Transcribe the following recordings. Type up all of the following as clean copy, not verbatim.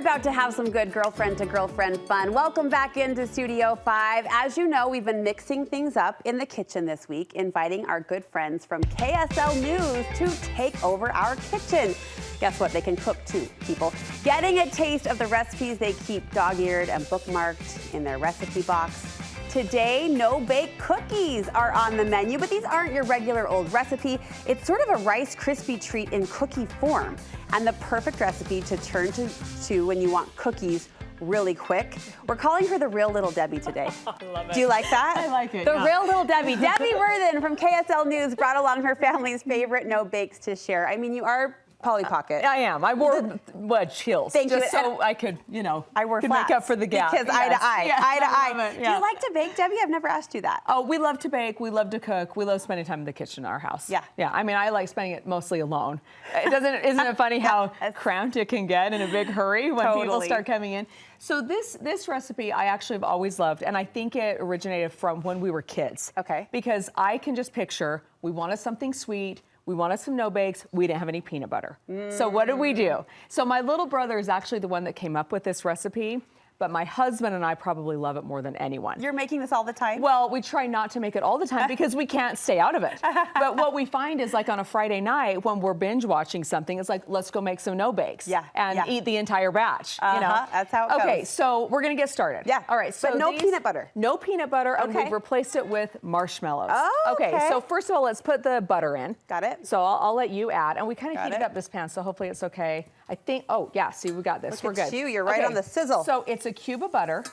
about to have some good girlfriend to girlfriend fun. Welcome back into Studio 5. As you know, we've been mixing things up in the kitchen this week, inviting our good friends from KSL News to take over our kitchen. Guess what? They can cook too, people. Getting a taste of the recipes they keep dog-eared and bookmarked in their recipe box. Today, no-bake cookies are on the menu, but these aren't your regular old recipe. It's sort of a Rice Krispie treat in cookie form, and the perfect recipe to turn to when you want cookies really quick. We're calling her the real Little Debbie today. I love it. Do you like that? I like it. The real Little Debbie. Debbie Worthen from KSL News brought along her family's favorite no-bakes to share. I mean, you are Polly Pocket. I am. I wore wedge heels. Thank just you. So I could, I wore could flats make up for the gap. Because eye to eye, yes. eye to eye. Yeah. Do you like to bake, Debbie? I've never asked you that. Oh, we love to bake. We love to cook. We love spending time in the kitchen in our house. Yeah. Yeah. I mean, I like spending it mostly alone. Isn't it funny how cramped it can get in a big hurry when people start coming in? So this recipe I actually have always loved, and I think it originated from when we were kids. Okay. Because I can just picture we wanted something sweet. We wanted some no-bakes. We didn't have any peanut butter. So what did we do? So my little brother is actually the one that came up with this recipe, but my husband and I probably love it more than anyone. You're making this all the time? Well, we try not to make it all the time because we can't stay out of it. But what we find is like on a Friday night when we're binge watching something, it's like, let's go make some no-bakes. Yeah. And eat the entire batch. You know? That's how it goes. Okay, so we're gonna get started. Yeah. All right, so but no peanut butter. No peanut butter, and Okay. we've replaced it with marshmallows. Oh, okay. So first of all, let's put the butter in. Got it. So I'll let you add, and we kind of Got heated it. up this pan, so hopefully it's okay. I think, oh yeah, see, we got this. Look We're at good. you, you're right on the sizzle. So it's a cube of butter.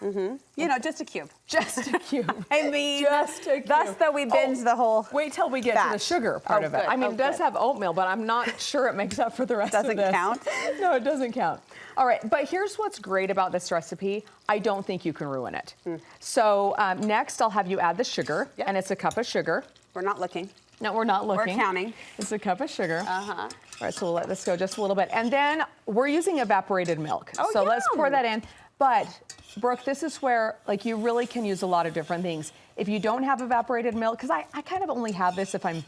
Just a cube. Just a cube. I mean, just a cube. thus though we binge the whole Wait till we get to the batch. sugar part of it. Good. I mean, it does good. have oatmeal, but I'm not sure it makes up for the rest of this. Doesn't count? No, it doesn't count. All right, but here's what's great about this recipe. I don't think you can ruin it. So next, I'll have you add the sugar, and it's a cup of sugar. We're not looking. No, we're not looking. We're counting. It's a cup of sugar. All right, so we'll let this go just a little bit. And then we're using evaporated milk. Oh, so let's pour yum. that in. But, Brooke, this is where you really can use a lot of different things. If you don't have evaporated milk, because I kind of only have this if I'm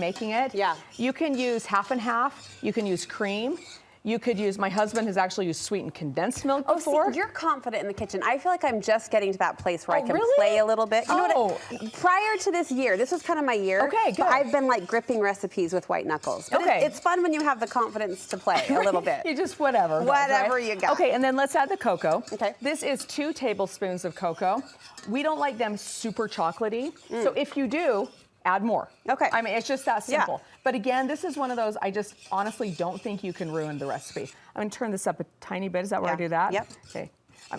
making it. Yeah. You can use half and half. You can use cream. You could use, my husband has actually used sweetened condensed milk before. See, you're confident in the kitchen. I feel like I'm just getting to that place where I can really? play a little bit. You know Oh. what? Prior to this year, this was kind of my year. Okay, good. I've been like gripping recipes with white knuckles. But Okay. it's fun when you have the confidence to play a little bit. You just whatever. Whatever right? you got. Okay, and then let's add the cocoa. Okay. This is 2 tablespoons of cocoa. We don't like them super chocolatey. So if you do, add more. Okay. I mean, it's just that simple. Yeah. But again, this is one of those, I just honestly don't think you can ruin the recipe. I'm gonna turn this up a tiny bit. Is that where I do that? Yep. Okay.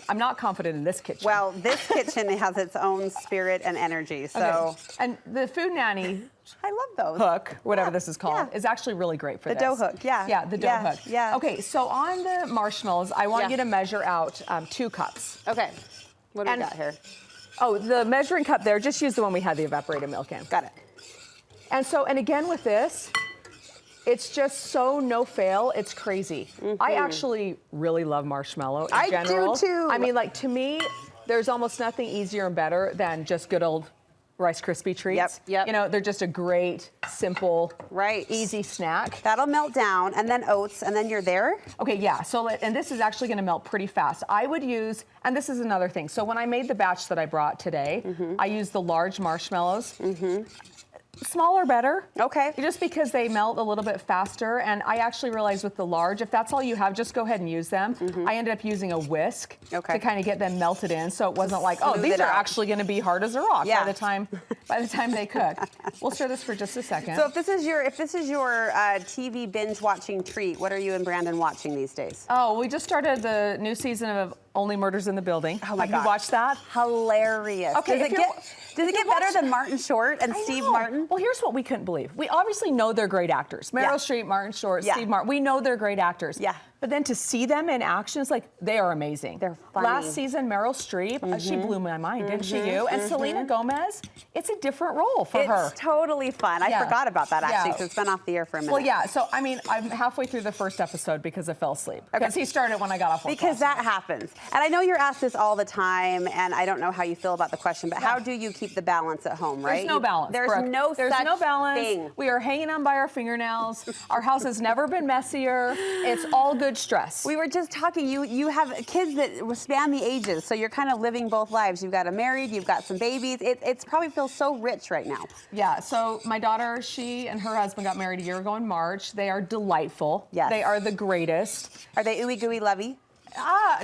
I'm not confident in this kitchen. Well, this kitchen has its own spirit and energy, so. Okay. And the Food Nanny I love those. hook, whatever this is called, Yeah. is actually really great for The this. dough hook, yeah. Yeah, the dough Yeah, hook. yeah. Okay, so on the marshmallows, I want Yeah. you to measure out 2 cups. Okay. What do we And- got here? Oh, the measuring cup there, just use the one we had the evaporated milk in. Got it. And so, and again with this, it's just so no fail, it's crazy. I actually really love marshmallow in I do general. too. I mean, like to me, there's almost nothing easier and better than just good old Rice Krispie treats. Yep. You know, they're just a great, simple, Right. easy snack. That'll melt down, and then oats, and then you're there. Okay, yeah, so, and this is actually gonna melt pretty fast. I would use, and this is another thing. So when I made the batch that I brought today, I used the large marshmallows. Smaller better. Okay. Just because they melt a little bit faster. And I actually realized with the large, if that's all you have, just go ahead and use them. I ended up using a whisk Okay. to kind of get them melted in. So it wasn't like, oh, smooth these it are out. actually gonna be hard as a rock Yeah. by the time they cook. We'll stir this for just a second. So if this is your TV binge watching treat, what are you and Brandon watching these days? Oh, we just started the new season of Only Murders in the Building. Oh my Have gosh. you watched that? Hilarious. Okay, Does if it you're- get better than Martin Short and I Steve know. Martin? Well, here's what we couldn't believe. We obviously know they're great actors. Meryl Yeah. Streep, Martin Short, Yeah. Steve Martin. We know they're great actors. Yeah. But then to see them in action, it's like, they are amazing. They're funny. Last season, Meryl Streep, she blew my mind, didn't she, you? And Selena Gomez, it's a different role for her. It's totally fun. I Yeah. forgot about that actually, Yeah. because it's been off the air for a minute. Well, yeah, so I mean, I'm halfway through the first episode because I fell asleep. Because he started when I got off work. Because that happens. And I know you're asked this all the time, and I don't know how you feel about the question, but how do you keep the balance at home, right? There's no balance. There's Brooke. no There's such no balance. thing. We are hanging on by our fingernails. Our house has never been messier. It's all good much stress. We were just talking, you have kids that span the ages, so you're kind of living both lives. You've got a married, you've got some babies. It's probably feels so rich right now. Yeah, so my daughter, she and her husband got married a year ago in March. They are delightful. Yes. They are the greatest. Are they ooey gooey lovey?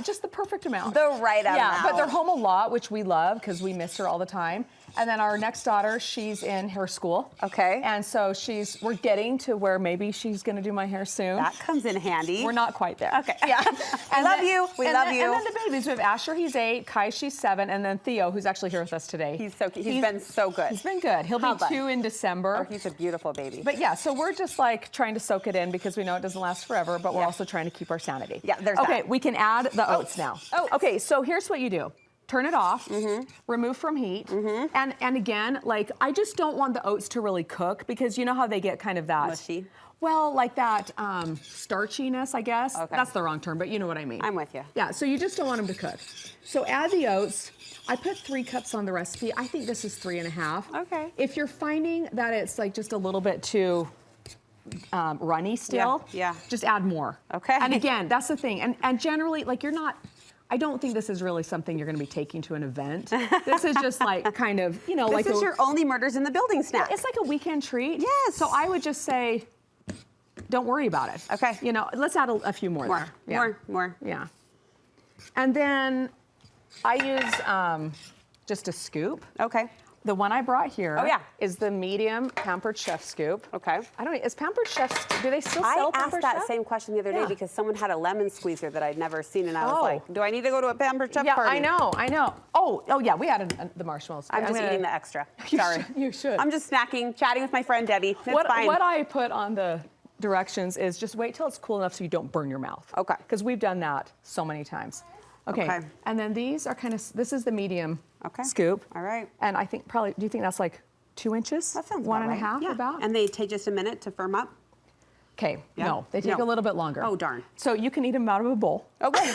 Just the perfect amount. The right amount. Yeah, but they're home a lot, which we love because we miss her all the time. And then our next daughter, she's in her school. Okay. And so we're getting to where maybe she's going to do my hair soon. That comes in handy. We're not quite there. Okay. Yeah. We love you. We love you. And then the babies. We have Asher, he's 8, Kai, she's 7, and then Theo, who's actually here with us today. He's so cute. He's been so good. He's been good. He'll be 2 in December. Oh, he's a beautiful baby. But yeah, so we're just like trying to soak it in because we know it doesn't last forever, but we're also trying to keep our sanity. Yeah, there's Okay, that. we can add the oats now. Oh. Okay, so here's what you do. Turn it off, remove from heat, and again, like I just don't want the oats to really cook because you know how they get kind of that mushy? Well, like that starchiness, I guess. Okay. That's the wrong term, but you know what I mean. I'm with you. Yeah, so you just don't want them to cook. So add the oats. I put 3 cups on the recipe. I think this is 3.5. Okay. If you're finding that it's like just a little bit too runny still, Yeah. just add more. Okay. And again, that's the thing. And generally, like I don't think this is really something you're going to be taking to an event. This is just like kind of, you know, This like is your only murders in the building snack. it's like a weekend treat. Yes. So I would just say, don't worry about it. Okay. You know, let's add a few more. More. There. More. Yeah. And then I use just a scoop. Okay. The one I brought here is the medium Pampered Chef scoop. Okay. I don't know, is Pampered Chef, do they still sell I asked Pampered that Chef? same question the other day because someone had a lemon squeezer that I'd never seen, and I was Oh. like, do I need to go to a Pampered Chef party? I know. Oh yeah, we added the marshmallows. I'm just eating the extra. You Sorry. you should. I'm just snacking, chatting with my friend Debbie. It's fine. What I put on the directions is just wait till it's cool enough so you don't burn your mouth. Okay. Because we've done that so many times. Okay. And then these are this is the medium scoop. All right. And I think probably, do you think that's like 2 inches? That sounds One about and a half right. about? And they take just a minute to firm up? Okay, Yeah? no, they take a little bit longer. Oh, darn. So you can eat them out of a bowl. Okay.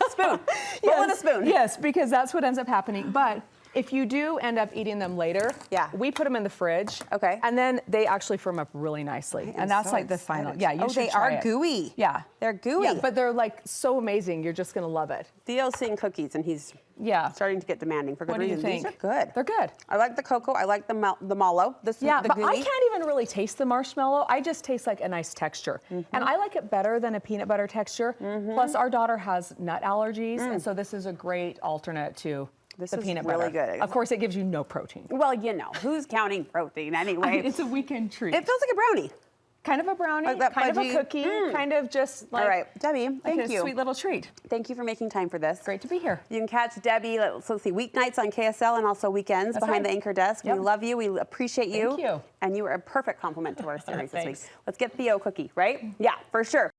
Spoon. Bowl and a spoon. Yes, because that's what ends up happening. But if you do end up eating them later, we put them in the fridge. Okay. And then they actually firm up really nicely. And that's so like the excited. final. Yeah, you should they try are it. gooey. Yeah. They're gooey. Yeah, but they're like so amazing. You're just going to love it. Theo's seeing cookies, and he's starting to get demanding for good What do you reason. think? These are good. They're good. I like the cocoa. I like the mallow. The But gooey. I can't even really taste the marshmallow. I just taste like a nice texture. And I like it better than a peanut butter texture. Plus, our daughter has nut allergies, and so this is a great alternate to the peanut butter. Really good. Of course, it gives you no protein. Well, you know, who's counting protein anyway? I mean, it's a weekend treat. It feels like a brownie. Kind of a brownie, Like that kind of a fudgy. cookie, kind of just like, All right, Debbie, like thank a you. sweet little treat. Thank you for making time for this. Great to be here. You can catch Debbie, let's see, weeknights on KSL and also weekends behind the anchor desk. Yep. We love you. We appreciate you. Thank you. And you were a perfect compliment to our series this week. Thanks. Let's get Theo a cookie, right? Yeah, for sure.